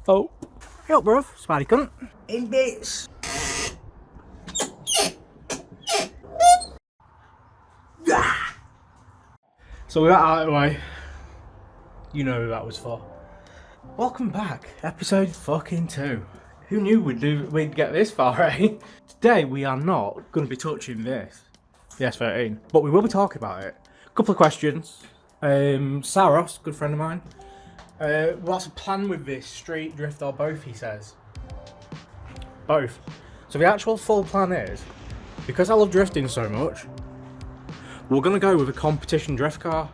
Oh. Hey up, bruv. Spidey cunt. In bits. So we got out of the way. You know who that was for. Welcome back. Episode fucking 2. Who knew we'd get this far, eh? Today we are not going to be touching this. The S13. But we will be talking about it. A couple of questions. Saros, good friend of mine. What's the plan with this? Street, drift or both, he says. Both. So the actual full plan is, because I love drifting so much, we're going to go with a competition drift car.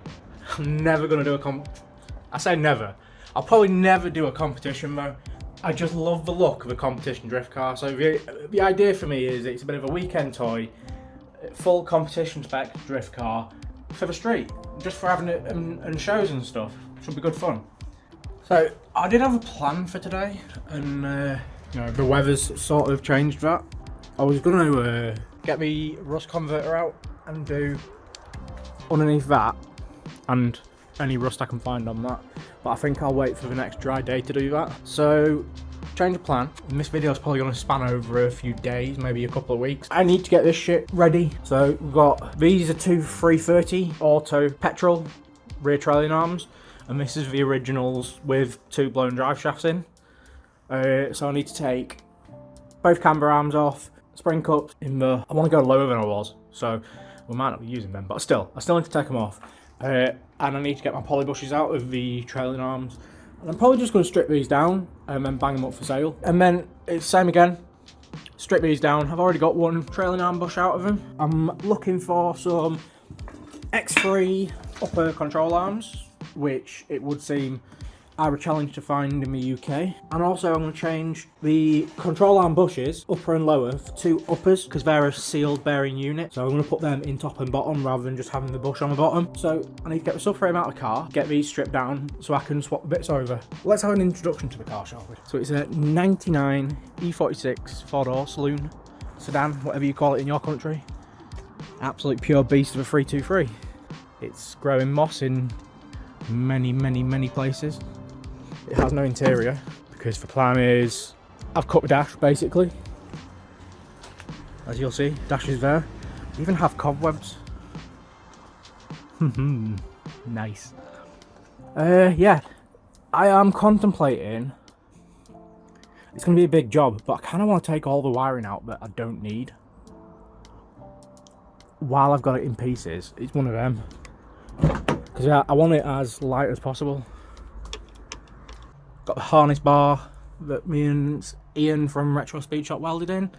I'm never going to do I say never. I'll probably never do a competition though. I just love the look of a competition drift car. So the idea for me is it's a bit of a weekend toy, full competition spec drift car for the street, just for having it and shows and stuff. Should be good fun. So I did have a plan for today, and the weather's sort of changed that. I was going to get the rust converter out and do underneath that and any rust I can find on that, but I think I'll wait for the next dry day to do that. So change of plan, and this video is probably going to span over a few days, maybe a couple of weeks. I need to get this shit ready. So we've got, these are two 330 auto petrol rear trailing arms, and this is the originals with two blown drive shafts in. So I need to take both camber arms off, spring cups in the, I want to go lower than I was, so we might not be using them, but still, I still need to take them off. And I need to get my poly bushes out of the trailing arms. And I'm probably just going to strip these down and then bang them up for sale. And then it's the same again, strip these down. I've already got one trailing arm bush out of them. I'm looking for some X3 upper control arms, which it would seem are a challenge to find in the UK. And also I'm going to change the control arm bushes, upper and lower, for two uppers, because they're a sealed bearing unit. So I'm going to put them in top and bottom rather than just having the bush on the bottom. So I need to get the subframe out of the car, get these stripped down so I can swap the bits over. Let's have an introduction to the car, shall we? So it's a 99 E46 4-door saloon sedan, whatever you call it in your country. Absolute pure beast of a 323. It's growing moss in many places. It has no interior because the plan is I've cut the dash basically. As you'll see, dash is there. We even have cobwebs. Nice. Yeah, I am contemplating. It's going to be a big job, but I kind of want to take all the wiring out that I don't need. While I've got it in pieces, it's one of them. Because I want it as light as possible. Got the harness bar that me and Ian from Retro Speed Shop welded in.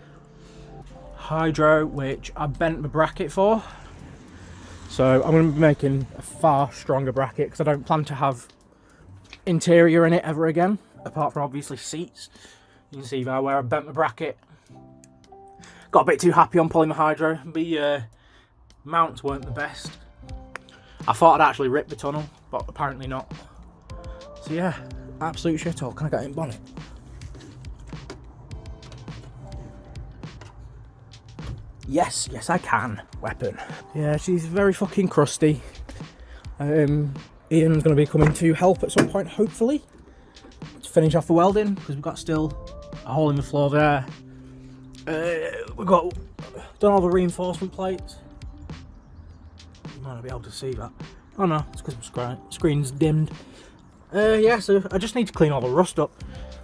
Hydro, which I bent the bracket for. So I'm going to be making a far stronger bracket because I don't plan to have interior in it ever again. Apart from obviously seats. You can see there where I bent the bracket. Got a bit too happy on pulling the hydro. The mounts weren't the best. I thought I'd actually rip the tunnel, but apparently not. So yeah, absolute shithole. Can I get in bonnet? Yes, I can. Weapon. Yeah, she's very fucking crusty. Ian's going to be coming to help at some point, hopefully, to finish off the welding, because we've got still a hole in the floor there. We've got done all the reinforcement plates. You might not be able to see that. Oh no, it's because my screen's dimmed. Yeah, so I just need to clean all the rust up.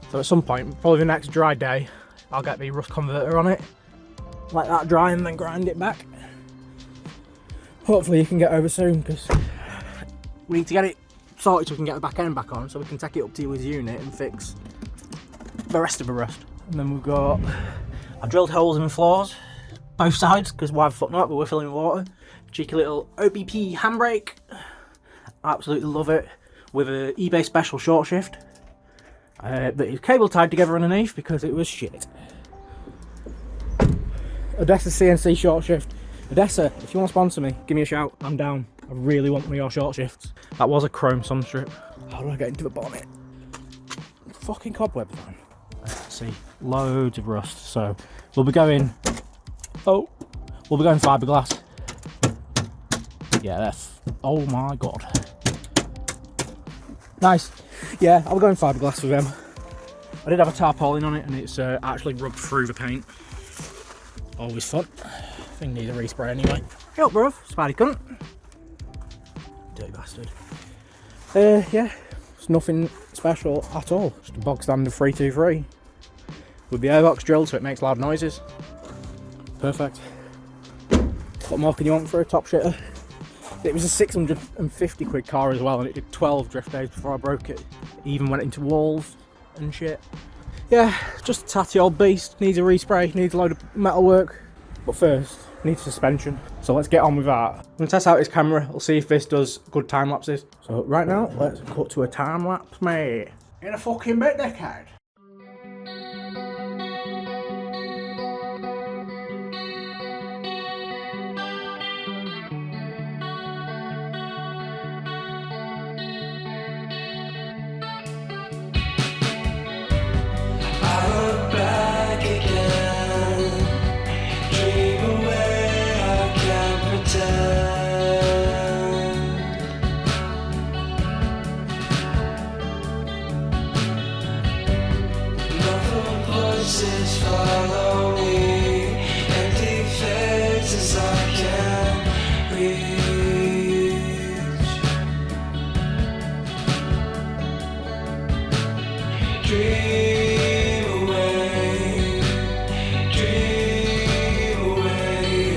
So at some point, probably the next dry day, I'll get the rust converter on it. Let that dry and then grind it back. Hopefully you can get over soon, because we need to get it sorted so we can get the back end back on, so we can take it up to his unit and fix the rest of the rust. And then we've got, I've drilled holes in the floors, both sides, because why the fuck not, but we're filling with water. Cheeky little OBP handbrake. Absolutely love it. With a eBay special short shift. That is cable tied together underneath because it was shit. Odessa CNC short shift. Odessa, if you want to sponsor me, give me a shout. I'm down. I really want one of your short shifts. That was a chrome sunstrip. How do I get into the bonnet? Fucking cobwebs, man. Let's see. Loads of rust. So we'll be going. We'll be going fiberglass. Yeah, that's. Oh my god. Nice. Yeah, I'll be going fiberglass with them. I did have a tarpaulin on it and it's actually rubbed through the paint. Always fun. Thing needs a respray anyway. Yo, bruv, Spidey cunt. Dirty bastard. Yeah, it's nothing special at all. Just a bog standard 323 with the airbox drilled so it makes loud noises. Perfect. What more can you want for a top shitter? It was a 650 quid car as well, and it did 12 drift days before I broke it. It even went into walls and shit. Yeah, just a tatty old beast. Needs a respray, needs a load of metal work. But first, needs suspension. So let's get on with that. I'm gonna test out his camera. We'll see if this does good time lapses. So right now, let's cut to a time lapse, mate. In a fucking bit, dickhead. Follow me, empty faces I can't reach. Dream away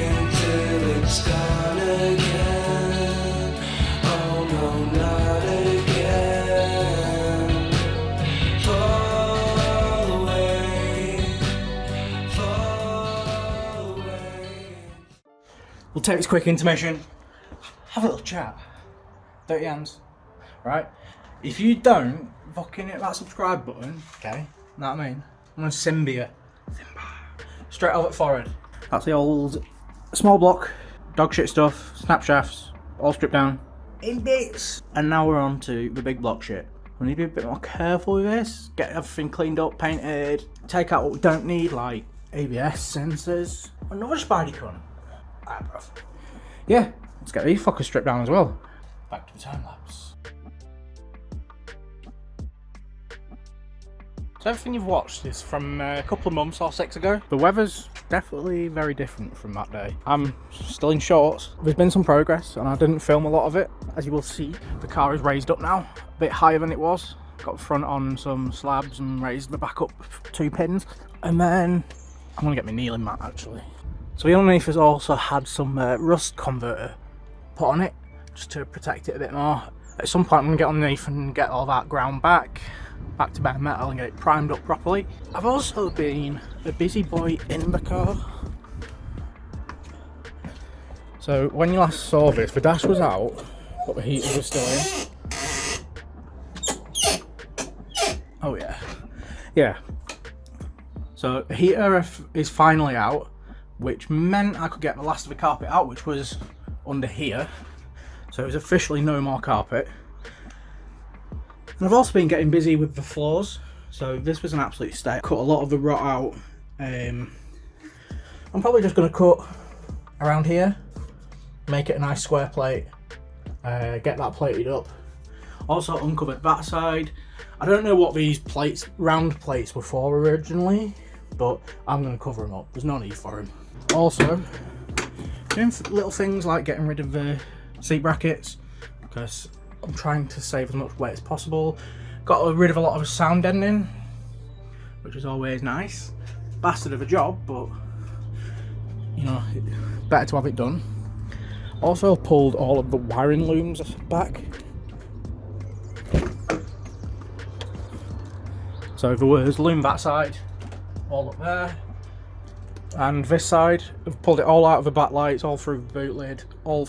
until it's gone again. Oh no, not again. Fall away. We'll take this quick intermission, have a little chat, dirty hands, right? If you don't fucking hit that subscribe button, okay, know what I mean? I'm gonna simba you. Straight over at forehead. That's the old small block, dog shit stuff, snap shafts, all stripped down, in bits. And now we're on to the big block shit. We need to be a bit more careful with this, get everything cleaned up, painted, take out what we don't need, like ABS sensors. Another Spidey cunt. Alright, bro. Yeah, let's get these fuckers stripped down as well. Back to the time lapse. So everything you've watched is from a couple of months or 6 ago. The weather's definitely very different from that day. I'm still in shorts. There's been some progress and I didn't film a lot of it. As you will see, the car is raised up now, a bit higher than it was. Got the front on some slabs and raised the back up 2 pins. And then I'm gonna get my kneeling mat actually. So the underneath has also had some rust converter put on it, just to protect it a bit more. At some point I'm going to get underneath and get all that ground back to bare metal and get it primed up properly. I've also been a busy boy in the car. So when you last saw this, the dash was out, but the heaters were still in. Oh yeah. Yeah. So the heater is finally out, which meant I could get the last of the carpet out, which was under here. So it was officially no more carpet. And I've also been getting busy with the floors. So this was an absolute state. Cut a lot of the rot out. I'm probably just going to cut around here, make it a nice square plate, get that plated up. Also uncovered that side. I don't know what these plates, round plates, were for originally, but I'm going to cover them up. There's no need for them. Also, doing little things like getting rid of the seat brackets, because I'm trying to save as much weight as possible. Got rid of a lot of the sound deadening, which is always nice. Bastard of a job, but you know, better to have it done. Also pulled all of the wiring looms back. So there was loom that side, all up there. And this side, I've pulled it all out of the backlights, all through the boot lid, all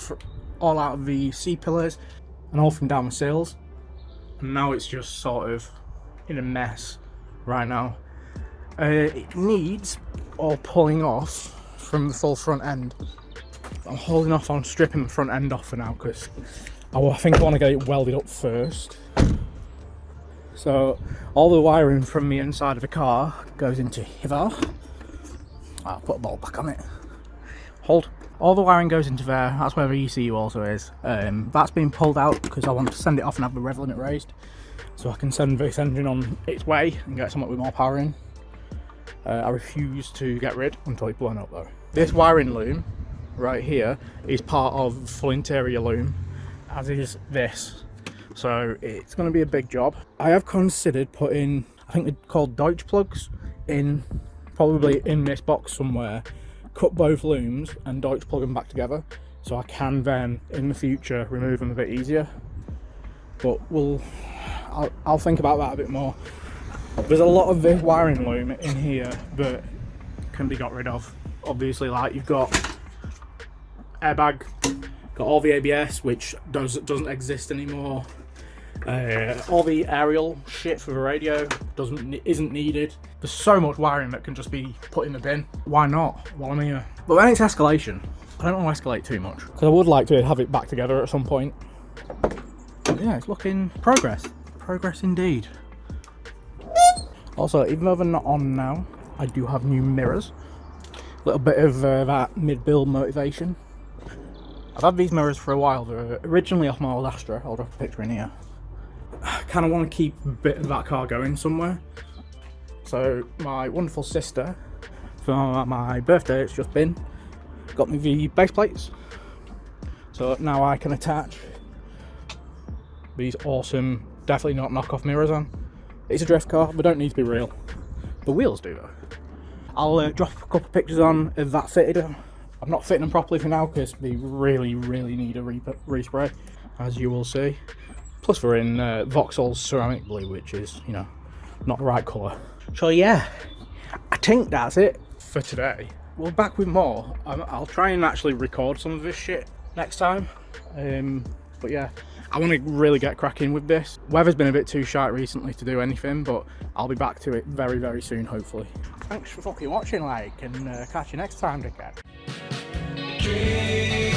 out of the C-pillars, and all from down the sills. And now it's just sort of in a mess right now. It needs all pulling off from the full front end. I'm holding off on stripping the front end off for now because I think I want to get it welded up first. So all the wiring from the inside of the car goes into here. I'll put a bolt back on it. Hold. All the wiring goes into there. That's where the ECU also is. That's been pulled out because I want to send it off and have the rev limit raised. so I can send this engine on its way and get something with more power in. I refuse to get rid until it's blown up though. This wiring loom right here is part of full interior loom, as is this. So it's going to be a big job. I have considered putting, I think they're called Deutsch plugs, in probably in this box somewhere, cut both looms and Deutsch plug them back together, so I can then in the future remove them a bit easier. But I'll think about that a bit more. There's a lot of this wiring loom in here that can be got rid of. Obviously, like you've got airbag, got all the ABS, which doesn't exist anymore. All the aerial shit for the radio isn't needed. There's so much wiring that can just be put in the bin. Why not while I'm here? But when it's escalation, I don't want to escalate too much, because I would like to have it back together at some point. But yeah, it's looking progress indeed. Also, even though they're not on now, I do have new mirrors. A little bit of that mid-build motivation. I've had these mirrors for a while. They're originally off my old Astra. I'll drop a picture in here. I kind of want to keep a bit of that car going somewhere. So my wonderful sister, for my birthday, it's just been, got me the base plates. So now I can attach these awesome, definitely not knockoff mirrors on. It's a drift car, but don't need to be real. The wheels do though. I'll drop a couple of pictures on of that fitted. I'm not fitting them properly for now because they really need a respray, as you will see. Plus we're in Vauxhall's ceramic blue, which is, you know, not the right colour. So yeah, I think that's it for today. We'll be back with more. I'll try and actually record some of this shit next time. But yeah, I want to really get cracking with this. Weather's been a bit too shite recently to do anything, but I'll be back to it very soon, hopefully. Thanks for fucking watching, like, and catch you next time, dickhead. Dream